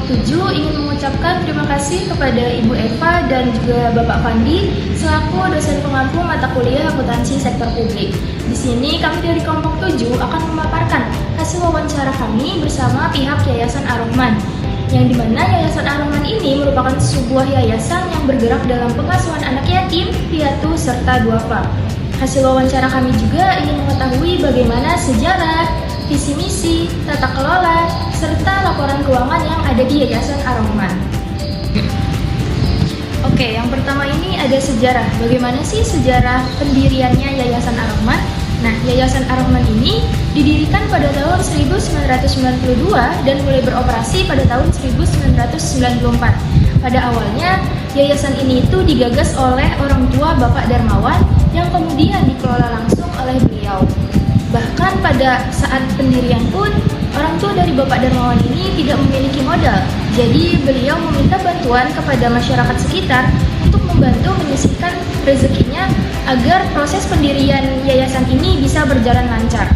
7 ingin mengucapkan terima kasih kepada Ibu Eva dan juga Bapak Fandi selaku dosen pengampu mata kuliah akuntansi sektor publik. Di sini kami dari kelompok 7 akan memaparkan hasil wawancara kami bersama pihak Yayasan Ar-Rahman, yang dimana Yayasan Ar-Rahman ini merupakan sebuah yayasan yang bergerak dalam pengasuhan anak yatim, piatu, serta duafa. Hasil wawancara kami juga ingin mengetahui bagaimana sejarah, visi misi, tata kelola, serta laporan keuangan yang ada di Yayasan Ar-Rahman. Oke, yang pertama ini ada sejarah. Bagaimana sih sejarah pendiriannya Yayasan Ar-Rahman? Nah, Yayasan Ar-Rahman ini didirikan pada tahun 1992 dan mulai beroperasi pada tahun 1994. Pada awalnya, yayasan ini itu digagas oleh orang tua Bapak Darmawan yang kemudian dikelola langsung oleh beliau. Bahkan pada saat pendirian pun, orang tua dari Bapak Darmawan ini tidak memiliki modal. Jadi beliau meminta bantuan kepada masyarakat sekitar untuk membantu menyisihkan rezekinya agar proses pendirian yayasan ini bisa berjalan lancar.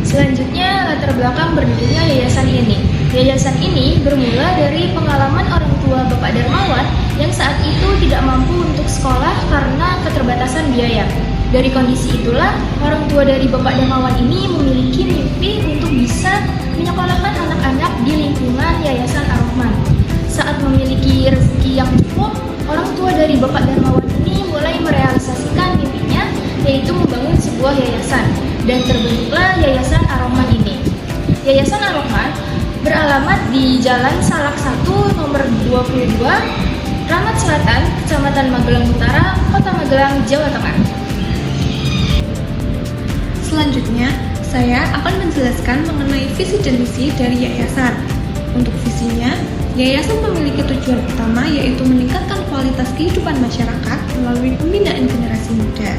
Selanjutnya, latar belakang berdirinya yayasan ini. Yayasan ini bermula dari pengalaman orang tua Bapak Darmawan yang saat itu tidak mampu untuk sekolah karena keterbatasan biaya. Dari kondisi itulah, orang tua dari Bapak Darmawan ini memiliki mimpi untuk bisa menyekolahkan anak-anak di lingkungan Yayasan Ar-Rahman. Saat memiliki rezeki yang cukup, orang tua dari Bapak Darmawan ini mulai merealisasikan mimpinya, yaitu membangun sebuah yayasan. Dan terbentuklah Yayasan Ar-Rahman ini. Yayasan Ar-Rahman beralamat di Jalan Salak 1 nomor 22, Ramat Selatan, Kecamatan Magelang Utara, Kota Magelang, Jawa Tengah. Selanjutnya, saya akan menjelaskan mengenai visi dan misi dari yayasan. Untuk visinya, yayasan memiliki tujuan utama yaitu meningkatkan kualitas kehidupan masyarakat melalui pembinaan generasi muda.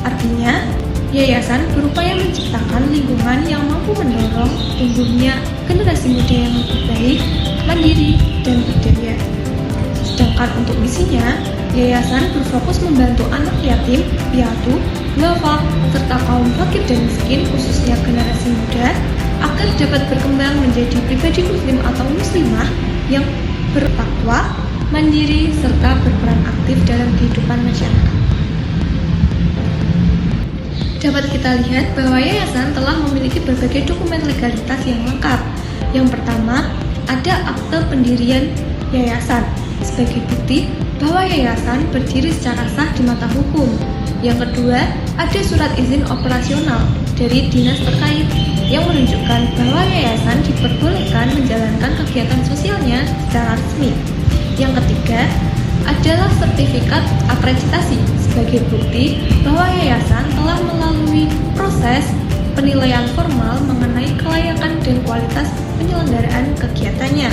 Artinya, yayasan berupaya menciptakan lingkungan yang mampu mendorong tumbuhnya generasi muda yang lebih baik, mandiri, dan berdaya. Sedangkan untuk misinya, yayasan berfokus membantu anak yatim, piatu, duafa, serta kaum fakir dan miskin khususnya generasi muda agar dapat berkembang menjadi pribadi muslim atau muslimah yang bertakwa, mandiri, serta berperan aktif dalam kehidupan masyarakat. Dapat kita lihat bahwa yayasan telah memiliki berbagai dokumen legalitas yang lengkap. Yang pertama, ada akte pendirian yayasan sebagai bukti bahwa yayasan berdiri secara sah di mata hukum. Yang kedua, ada surat izin operasional dari dinas terkait yang menunjukkan bahwa yayasan diperbolehkan menjalankan kegiatan sosialnya secara resmi. Yang ketiga, adalah sertifikat akreditasi sebagai bukti bahwa yayasan telah melalui proses penilaian formal mengenai kelayakan dan kualitas penyelenggaraan kegiatannya.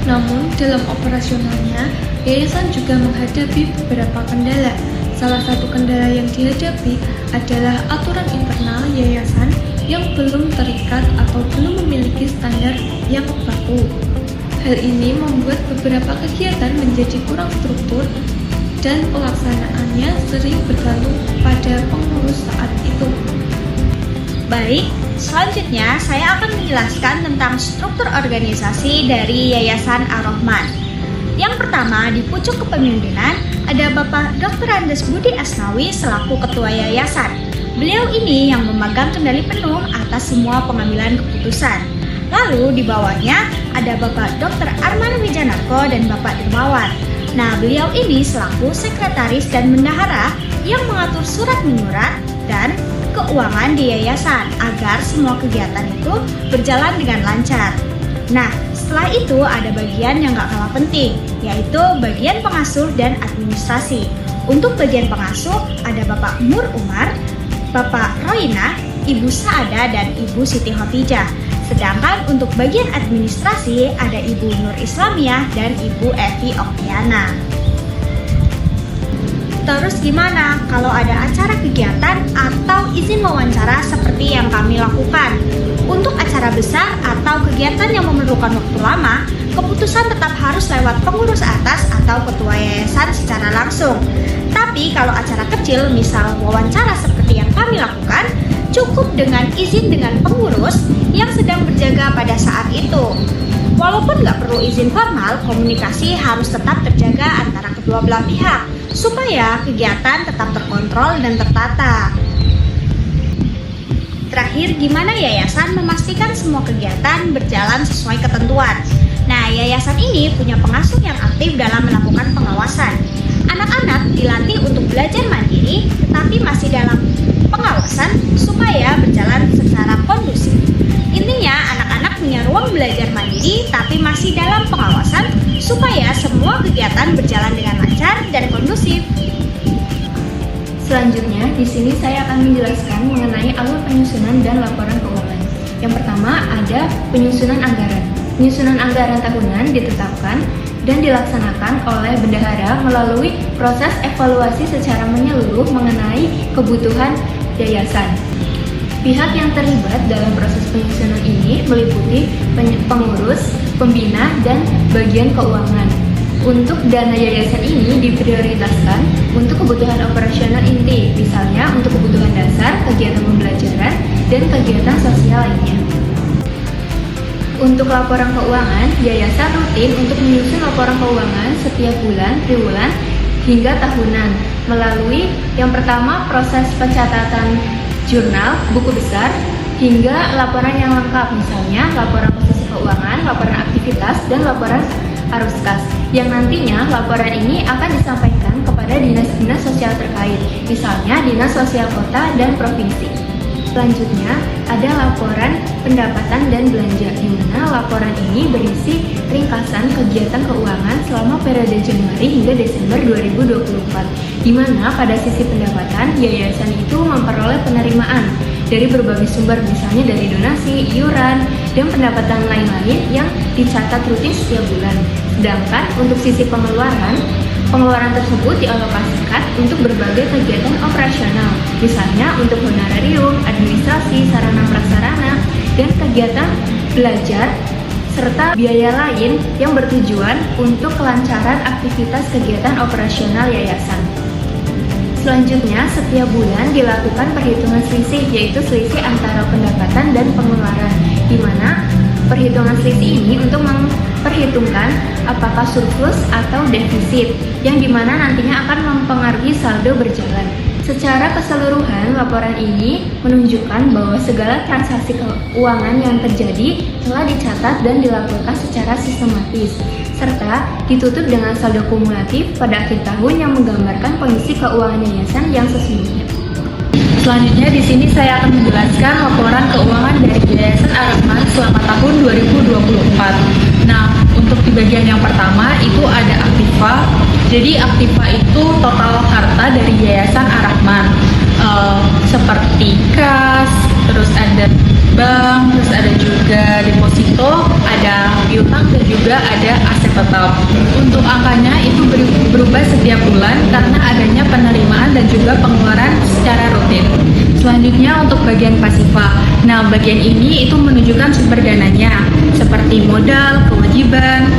Namun, dalam operasionalnya, yayasan juga menghadapi beberapa kendala. Salah satu kendala yang dihadapi adalah aturan internal yayasan yang belum terikat atau belum memiliki standar yang baku. Hal ini membuat beberapa kegiatan menjadi kurang struktur dan pelaksanaannya sering bergantung pada pengurus saat itu. Baik, selanjutnya saya akan menjelaskan tentang struktur organisasi dari Yayasan Ar-Rahman. Yang pertama, di pucuk kepemimpinan ada Bapak Dr. Andes Budi Asnawi selaku Ketua Yayasan. Beliau ini yang memegang kendali penuh atas semua pengambilan keputusan. Lalu di bawahnya ada Bapak Dr. Arman Wijanarko dan Bapak Darmawan. Nah, beliau ini selaku sekretaris dan bendahara yang mengatur surat menyurat dan keuangan di yayasan agar semua kegiatan itu berjalan dengan lancar. Nah, setelah itu ada bagian yang gak kalah penting, yaitu bagian pengasuh dan administrasi. Untuk bagian pengasuh ada Bapak Nur Umar, Bapak Roina, Ibu Saada, dan Ibu Siti Khotijah. Sedangkan untuk bagian administrasi ada Ibu Nur Islamiyah dan Ibu Evi Oktiana. Terus gimana kalau ada acara kegiatan atau izin wawancara seperti yang kami lakukan? Untuk acara besar atau kegiatan yang memerlukan waktu lama, keputusan tetap harus lewat pengurus atas atau ketua yayasan secara langsung. Tapi kalau acara kecil, misal wawancara seperti yang kami lakukan, cukup dengan izin dengan pengurus yang sedang berjaga pada saat itu. Walaupun nggak perlu izin formal, komunikasi harus tetap terjaga antara kedua belah pihak supaya kegiatan tetap terkontrol dan tertata. Terakhir, gimana yayasan memastikan semua kegiatan berjalan sesuai ketentuan? Nah, yayasan ini punya pengasuh yang aktif dalam melakukan pengawasan. Anak-anak dilatih untuk belajar mandiri, tetapi masih dalam pengawasan supaya berjalan secara kondusif. Intinya, anak-anak punya ruang belajar mandiri, tapi masih dalam pengawasan supaya semua kegiatan berjalan dengan lancar dan kondusif. Selanjutnya, di sini saya akan menjelaskan mengenai alur penyusunan dan laporan keuangan. Yang pertama ada penyusunan anggaran. Penyusunan anggaran tahunan ditetapkan dan dilaksanakan oleh bendahara melalui proses evaluasi secara menyeluruh mengenai kebutuhan yayasan. Pihak yang terlibat dalam proses penyusunan ini meliputi pengurus, pembina, dan bagian keuangan. Untuk dana yayasan ini diprioritaskan untuk kebutuhan operasional inti, misalnya untuk kebutuhan dasar, kegiatan pembelajaran, dan kegiatan sosial lainnya. Untuk laporan keuangan, yayasan rutin untuk menyusun laporan keuangan setiap bulan, triwulan, hingga tahunan melalui yang pertama proses pencatatan jurnal, buku besar, hingga laporan yang lengkap, misalnya laporan posisi keuangan, laporan aktivitas, dan laporan arus kas, yang nantinya laporan ini akan disampaikan kepada dinas-dinas sosial terkait, misalnya Dinas Sosial Kota dan Provinsi. Selanjutnya, ada laporan pendapatan dan belanja, di mana laporan ini berisi ringkasan kegiatan keuangan selama periode Januari hingga Desember 2024, di mana pada sisi pendapatan, yayasan itu memperoleh penerimaan dari berbagai sumber, misalnya dari donasi, iuran, dan pendapatan lain-lain yang dicatat rutin setiap bulan. Sedangkan untuk sisi pengeluaran tersebut dialokasikan untuk berbagai kegiatan operasional, misalnya untuk honorarium, administrasi, sarana prasarana, dan kegiatan belajar, serta biaya lain yang bertujuan untuk kelancaran aktivitas kegiatan operasional yayasan. Selanjutnya, setiap bulan dilakukan perhitungan selisih, yaitu selisih antara pendapatan dan pengeluaran, di mana perhitungan selisih ini untuk memperhitungkan apakah surplus atau defisit, yang dimana nantinya akan mempengaruhi saldo berjalan. Secara keseluruhan, laporan ini menunjukkan bahwa segala transaksi keuangan yang terjadi telah dicatat dan dilaporkan secara sistematis, serta ditutup dengan saldo kumulatif pada akhir tahun yang menggambarkan kondisi keuangan yayasan yang sesungguhnya. Selanjutnya di sini saya akan menjelaskan laporan keuangan dari Yayasan Ar-Rahman selama tahun 2024. Nah, untuk di bagian yang pertama itu ada aktiva. Jadi aktiva itu total harta dari Yayasan Ar-Rahman, seperti kas, terus ada bank, terus ada juga deposito, ada piutang, dan juga ada aset tetap. Untuk angkanya itu berubah setiap bulan karena adanya penerimaan dan juga pengeluaran secara rutin. Selanjutnya untuk bagian pasifa. Nah, bagian ini itu menunjukkan sumber dananya seperti modal, kewajiban,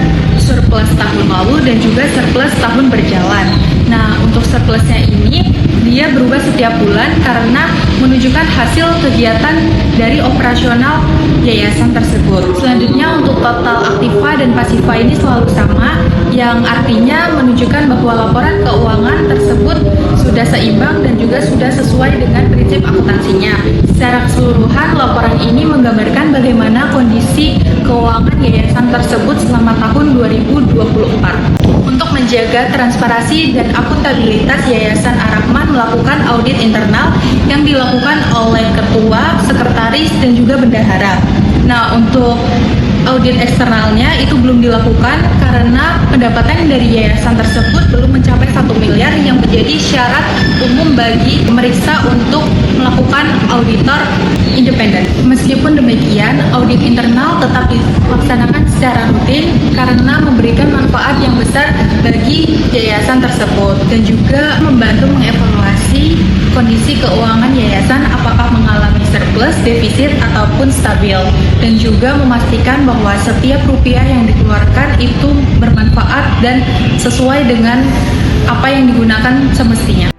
surplus tahun lalu, dan juga surplus tahun berjalan. Nah, untuk surplusnya ini dia berubah setiap bulan karena menunjukkan hasil kegiatan dari operasional yayasan tersebut. Selanjutnya untuk total aktiva dan pasifa ini selalu sama, yang artinya menunjukkan bahwa laporan keuangan tersebut sudah seimbang dan juga sudah sesuai dengan prinsip akuntansinya. Secara keseluruhan, laporan ini menggambarkan bagaimana kondisi keuangan yayasan tersebut selama tahun 2024. Untuk menjaga transparansi dan akuntabilitas, Yayasan Ar-Rahman melakukan audit internal yang dilakukan oleh ketua, sekretaris, dan juga bendahara. Nah, untuk audit eksternalnya itu belum dilakukan karena pendapatan dari yayasan tersebut belum mencapai 1 miliar yang menjadi syarat umum bagi pemeriksa untuk melakukan auditor independen. Meskipun demikian, audit internal tetap dilaksanakan secara rutin karena memberikan manfaat yang besar bagi yayasan tersebut dan juga membantu mengevaluasi kondisi keuangan yayasan apakah mengalami surplus, defisit, ataupun stabil, dan juga memastikan bahwa setiap rupiah yang dikeluarkan itu bermanfaat dan sesuai dengan apa yang digunakan semestinya.